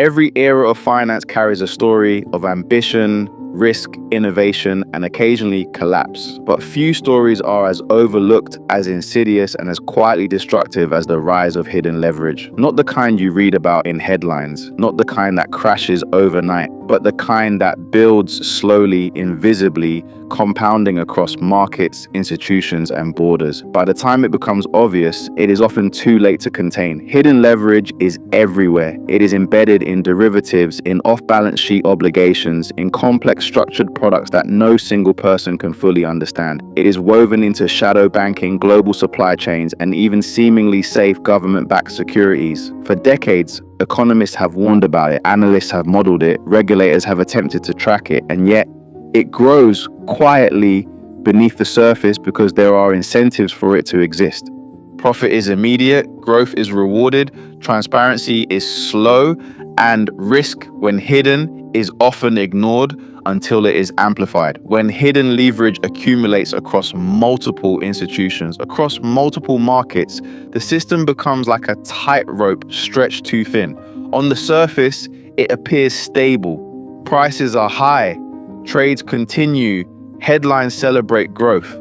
Every era of finance carries a story of ambition, risk, innovation, and occasionally collapse. But few stories are as overlooked, as insidious, and as quietly destructive as the rise of hidden leverage. Not the kind you read about in headlines, not the kind that crashes overnight, but the kind that builds slowly, invisibly, compounding across markets, institutions, and borders. By the time it becomes obvious, it is often too late to contain. Hidden leverage is everywhere. It is embedded in derivatives, in off-balance sheet obligations, in complex structured products that no single person can fully understand. It is woven into shadow banking, global supply chains, and even seemingly safe government-backed securities. For decades, economists have warned about it, analysts have modeled it, regulators have attempted to track it, and yet it grows quietly beneath the surface because there are incentives for it to exist. Profit is immediate, growth is rewarded, transparency is slow, and risk, when hidden, is often ignored until it is amplified. When hidden leverage accumulates across multiple institutions, across multiple markets, the system becomes like a tightrope stretched too thin. On the surface, it appears stable. Prices are high, trades continue, headlines celebrate growth.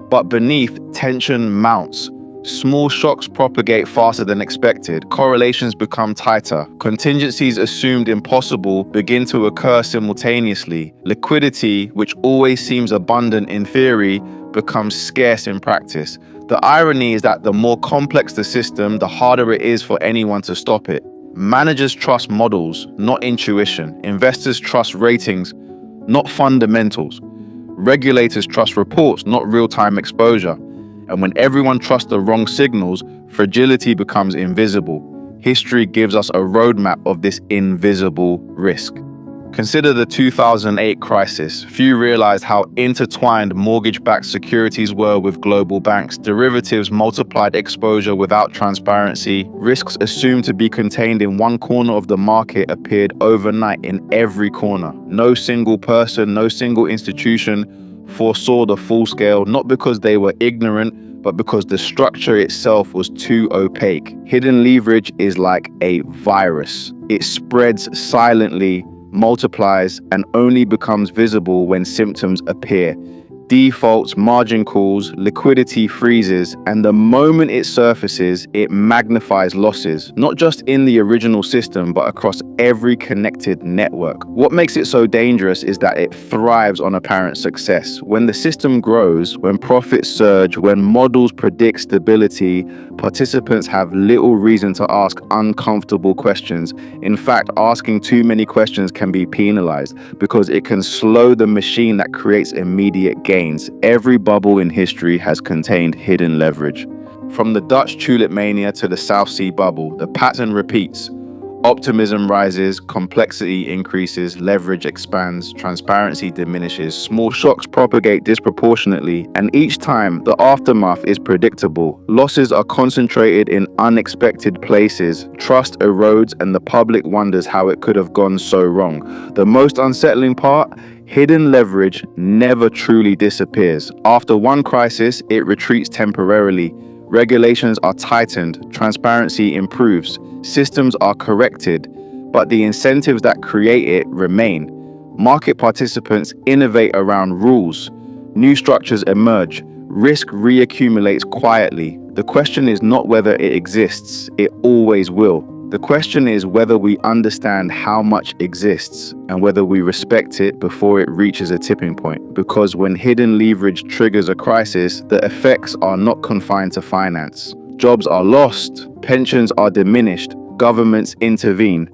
But beneath, tension mounts. Small shocks propagate faster than expected, correlations become tighter, contingencies assumed impossible begin to occur simultaneously. Liquidity, which always seems abundant in theory, becomes scarce in practice. The irony is that the more complex the system, the harder it is for anyone to stop it. Managers trust models, not intuition. Investors trust ratings, not fundamentals. Regulators trust reports, not real-time exposure. And when everyone trusts the wrong signals, fragility becomes invisible. History gives us a roadmap of this invisible risk. Consider the 2008 crisis. Few realized how intertwined mortgage-backed securities were with global banks. Derivatives multiplied exposure without transparency. Risks assumed to be contained in one corner of the market appeared overnight in every corner. No single person, no single institution foresaw the full scale, not because they were ignorant, but because the structure itself was too opaque. Hidden leverage is like a virus. It spreads silently, multiplies, and only becomes visible when symptoms appear. Defaults, margin calls, liquidity freezes, and the moment it surfaces, it magnifies losses, not just in the original system, but across every connected network. What makes it so dangerous is that it thrives on apparent success. When the system grows, when profits surge, when models predict stability, participants have little reason to ask uncomfortable questions. In fact, asking too many questions can be penalized because it can slow the machine that creates immediate gains. Every bubble in history has contained hidden leverage. From the Dutch tulip mania to the South Sea bubble, the pattern repeats. Optimism rises, complexity increases, leverage expands, transparency diminishes, small shocks propagate disproportionately, and each time the aftermath is predictable. Losses are concentrated in unexpected places, trust erodes, and the public wonders how it could have gone so wrong. The most unsettling part? Hidden leverage never truly disappears. After one crisis, it retreats temporarily. Regulations are tightened, transparency improves, systems are corrected, but the incentives that create it remain. Market participants innovate around rules. New structures emerge. Risk reaccumulates quietly. The question is not whether it exists, it always will. The question is whether we understand how much exists and whether we respect it before it reaches a tipping point. Because when hidden leverage triggers a crisis, the effects are not confined to finance. Jobs are lost, pensions are diminished, governments intervene.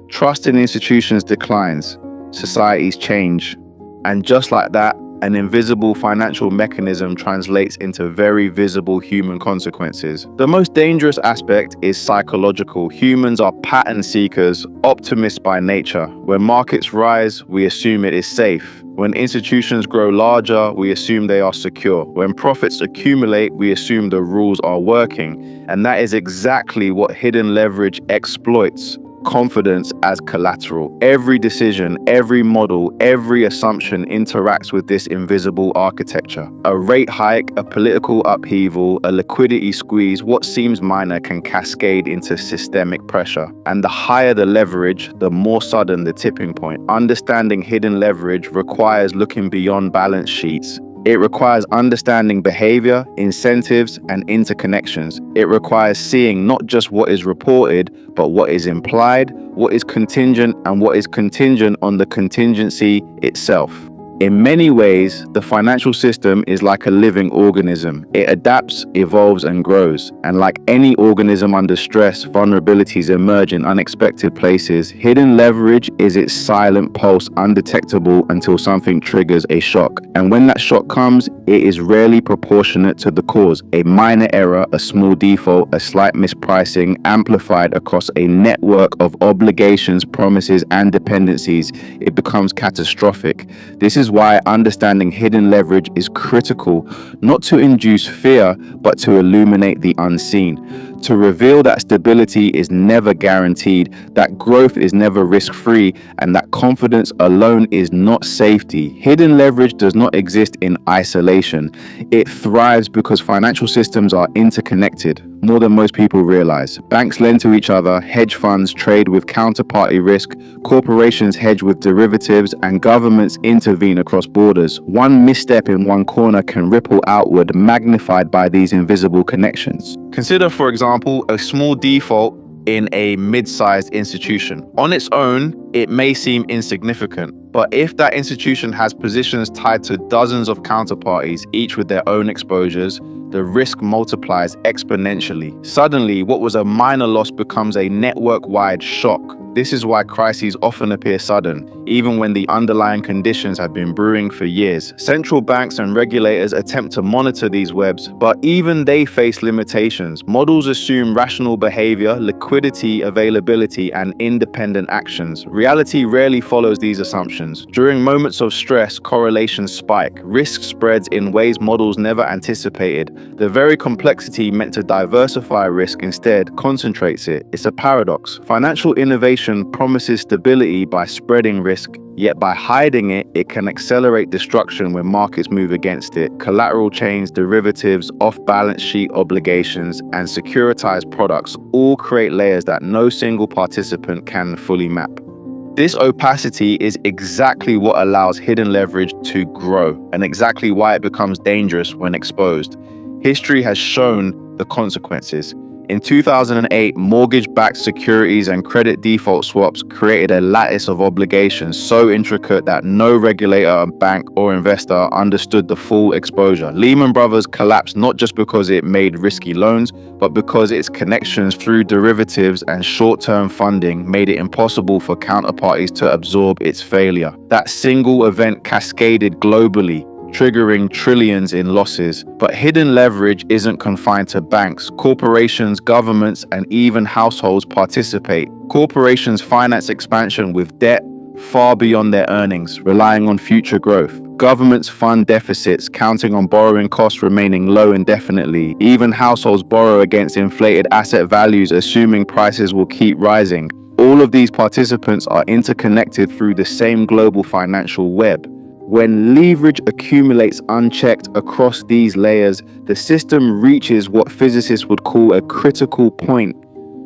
Trust in institutions declines, societies change. And just like that, an invisible financial mechanism translates into very visible human consequences. The most dangerous aspect is psychological. Humans are pattern seekers, optimists by nature. When markets rise, we assume it is safe. When institutions grow larger, we assume they are secure. When profits accumulate, we assume the rules are working. And that is exactly what hidden leverage exploits. confidence as collateral. Every decision, every model, every assumption interacts with this invisible architecture. A rate hike, a political upheaval, a liquidity squeeze, what seems minor can cascade into systemic pressure. And the higher the leverage, the more sudden the tipping point. Understanding hidden leverage requires looking beyond balance sheets. It requires understanding behavior, incentives, and interconnections. It requires seeing not just what is reported, but what is implied, what is contingent, and what is contingent on the contingency itself. In many ways, the financial system is like a living organism. It adapts, evolves, and grows. And like any organism under stress, vulnerabilities emerge in unexpected places. Hidden leverage is its silent pulse, undetectable until something triggers a shock. And when that shock comes, it is rarely proportionate to the cause. A minor error, a small default, a slight mispricing, amplified across a network of obligations, promises, and dependencies, it becomes catastrophic. This is why understanding hidden leverage is critical, not to induce fear, but to illuminate the unseen, to reveal that stability is never guaranteed, that growth is never risk-free, and that confidence alone is not safety. Hidden leverage does not exist in isolation. It thrives because financial systems are interconnected, more than most people realize. Banks lend to each other, hedge funds trade with counterparty risk, corporations hedge with derivatives, and governments intervene across borders. One misstep in one corner can ripple outward, magnified by these invisible connections. Consider, for example, a small default in a mid-sized institution. On its own, it may seem insignificant, but if that institution has positions tied to dozens of counterparties, each with their own exposures, the risk multiplies exponentially. Suddenly, what was a minor loss becomes a network-wide shock. This is why crises often appear sudden, even when the underlying conditions have been brewing for years. Central banks and regulators attempt to monitor these webs, but even they face limitations. Models assume rational behavior, liquidity, availability, and independent actions. Reality rarely follows these assumptions. During moments of stress, correlations spike. Risk spreads in ways models never anticipated. The very complexity meant to diversify risk instead concentrates it. It's a paradox. Financial innovation promises stability by spreading risk, yet by hiding it, it can accelerate destruction when markets move against it. Collateral chains, derivatives, off-balance sheet obligations, and securitized products all create layers that no single participant can fully map. This opacity is exactly what allows hidden leverage to grow, and exactly why it becomes dangerous when exposed. History has shown the consequences. In 2008, mortgage-backed securities and credit default swaps created a lattice of obligations so intricate that no regulator, bank, or investor understood the full exposure. Lehman Brothers collapsed not just because it made risky loans, but because its connections through derivatives and short-term funding made it impossible for counterparties to absorb its failure. That single event cascaded globally, triggering trillions in losses. But hidden leverage isn't confined to banks. Corporations, governments, and even households participate. Corporations finance expansion with debt far beyond their earnings, relying on future growth. Governments fund deficits, counting on borrowing costs remaining low indefinitely. Even households borrow against inflated asset values, assuming prices will keep rising. All of these participants are interconnected through the same global financial web. When leverage accumulates unchecked across these layers, the system reaches what physicists would call a critical point.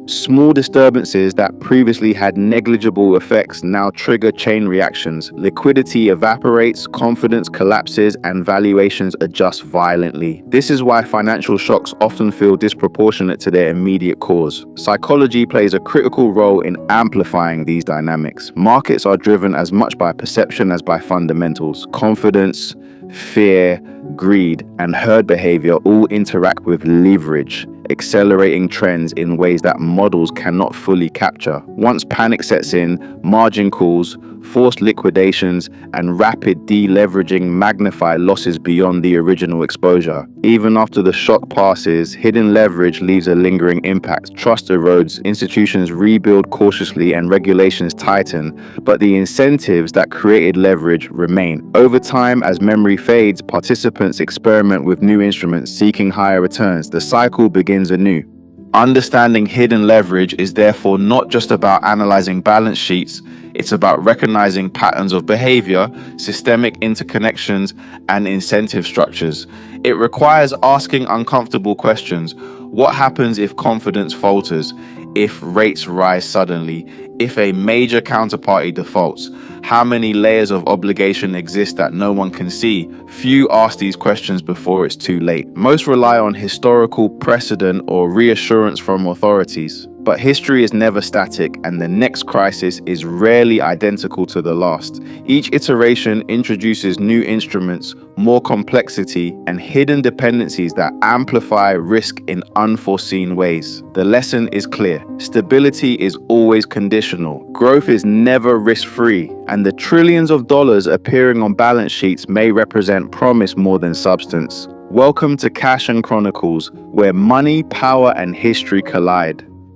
Small disturbances that previously had negligible effects now trigger chain reactions. Liquidity evaporates, confidence collapses, and valuations adjust violently. This is why financial shocks often feel disproportionate to their immediate cause. Psychology plays a critical role in amplifying these dynamics. Markets are driven as much by perception as by fundamentals. Confidence, fear, greed, and herd behavior all interact with leverage, accelerating trends in ways that models cannot fully capture. Once panic sets in, margin calls, forced liquidations, and rapid deleveraging magnify losses beyond the original exposure. Even after the shock passes, hidden leverage leaves a lingering impact. Trust erodes, institutions rebuild cautiously, and regulations tighten, but the incentives that created leverage remain. Over time, as memory fades, participants experiment with new instruments, seeking higher returns. The cycle begins anew. Understanding hidden leverage is therefore not just about analyzing balance sheets, it's about recognizing patterns of behavior, systemic interconnections, and incentive structures. It requires asking uncomfortable questions. What happens if confidence falters? If rates rise suddenly? If a major counterparty defaults? How many layers of obligation exist that no one can see? Few ask these questions before it's too late. Most rely on historical precedent or reassurance from authorities. But history is never static, and the next crisis is rarely identical to the last. Each iteration introduces new instruments, more complexity, and hidden dependencies that amplify risk in unforeseen ways. The lesson is clear. Stability is always conditional. Growth is never risk-free, and the trillions of dollars appearing on balance sheets may represent promise more than substance. Welcome to Cash and Chronicles, where money, power, and history collide.